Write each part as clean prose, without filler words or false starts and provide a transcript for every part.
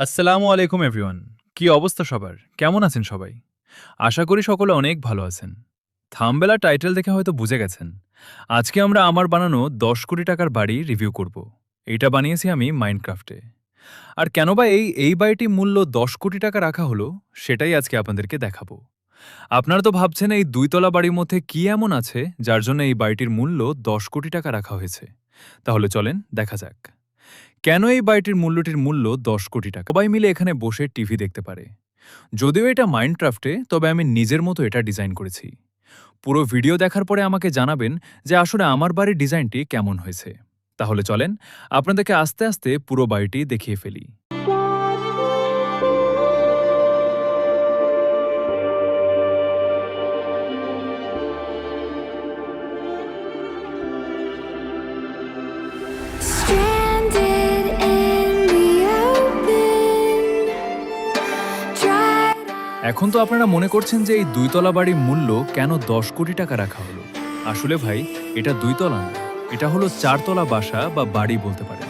আসসালামু আলাইকুম এভরিওয়ান। কি অবস্থা সবার? কেমন আছেন সবাই? আশা করি সকলে অনেক ভালো আছেন। থাম্বনেল আর টাইটেল দেখে হয়তো বুঝে গেছেন। আজকে আমরা আমার বানানো ১০ কোটি টাকার বাড়ি রিভিউ করব। এটা বানিয়েছি আমি মাইনক্রাফটে। আর কেন বা এই বাড়িটির মূল্য ১০ কোটি টাকা রাখা হলো, সেটাই আজকে আপনাদেরকে দেখাবো। আপনারা তো ভাবছেন এই ২ তলা বাড়ির মধ্যে কি এমন আছে যার জন্য এই বাড়িটির মূল্য ১০ কোটি টাকা রাখা হয়েছে। তাহলে চলেন দেখা যাক। কেন এই বাড়িটির মূল্য ১০ কোটি টাকা? সবাই মিলে এখানে বসে টিভি দেখতে পারে। যদিও এটা মাইনক্রাফটে, তবে আমি নিজের মতো এটা ডিজাইন করেছি। পুরো ভিডিও দেখার পরে আমাকে জানাবেন যে আসলে আমার বাড়ির ডিজাইনটি কেমন হয়েছে। তাহলে চলেন আপনাদেরকে আস্তে আস্তে পুরো বাড়িটি দেখিয়ে ফেলি। Stranded in the open, dried out. এখন তো আপনারা মনে করছেন যে এই ২ তলা বাড়ির মূল্য কেন ১০ কোটি টাকা রাখা হলো। আসলে ভাই, এটা ২ তলা না, এটা হলো ৪ তলা বাসা বা বাড়ি বলতে পারেন।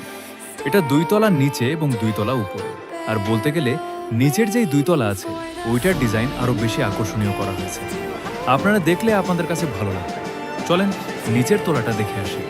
এটা ২ তলা নিচে এবং ২ তলা উপরে। আর বলতে গেলে নিচের যেই ২ তলা আছে ওইটার ডিজাইন আরো বেশি আকর্ষণীয় করা হয়েছে। আপনারা দেখলে আপনাদের কাছে ভালো লাগবে। চলেন নিচের তলাটা দেখে আসি।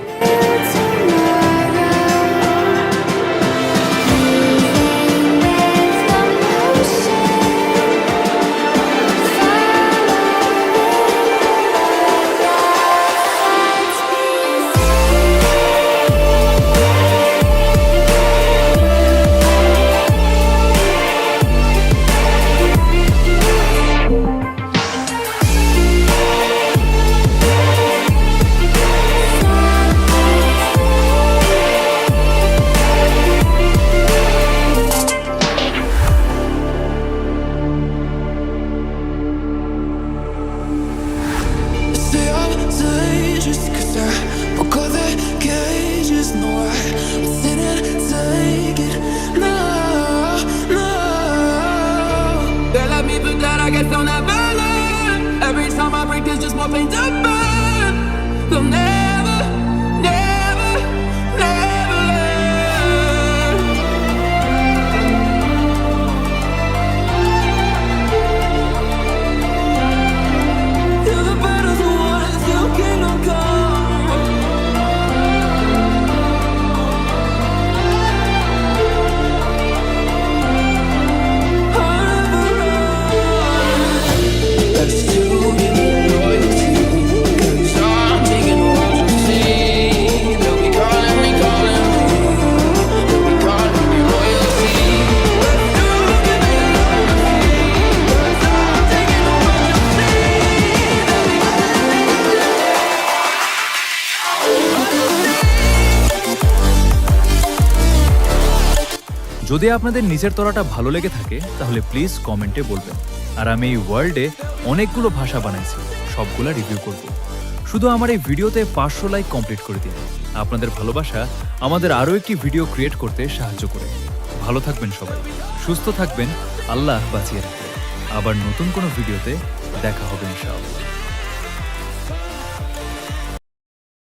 Say I'm dangerous 'cause I broke all the cages. No, I didn't take it. No, no. They let me think that I guess they'll never learn. Every time I break, there's just more pain to burn. They'll never, never, never learn. Till the battle's won, till kingdom come. I'll never run. That's too many loyalty. 'Cause I'm taking royalty. They'll be calling me, calling me. They'll be calling me royalty. That's too many loyalty. 'Cause I'm taking royalty. They'll be যদি আপনাদের নিচের তলাটা ভালো লেগে থাকে তাহলে please কমেন্টে বলবেন। আর আমি এই ওয়ার্ল্ডে অনেকগুলো ভাষা বানাইছি, সবগুলা রিভিউ করব। শুধু আমার এই ভিডিওতে ৫০০ লাইক কমপ্লিট করে দিন। আপনাদের ভালোবাসা আমাদের আরও একটি ভিডিও ক্রিয়েট করতে সাহায্য করে। ভালো থাকবেন সবাই, সুস্থ থাকবেন, আল্লাহ বাঁচিয়ে রাখবেন। আবার নতুন কোনো ভিডিওতে দেখা হবে ইনশাআল্লাহ।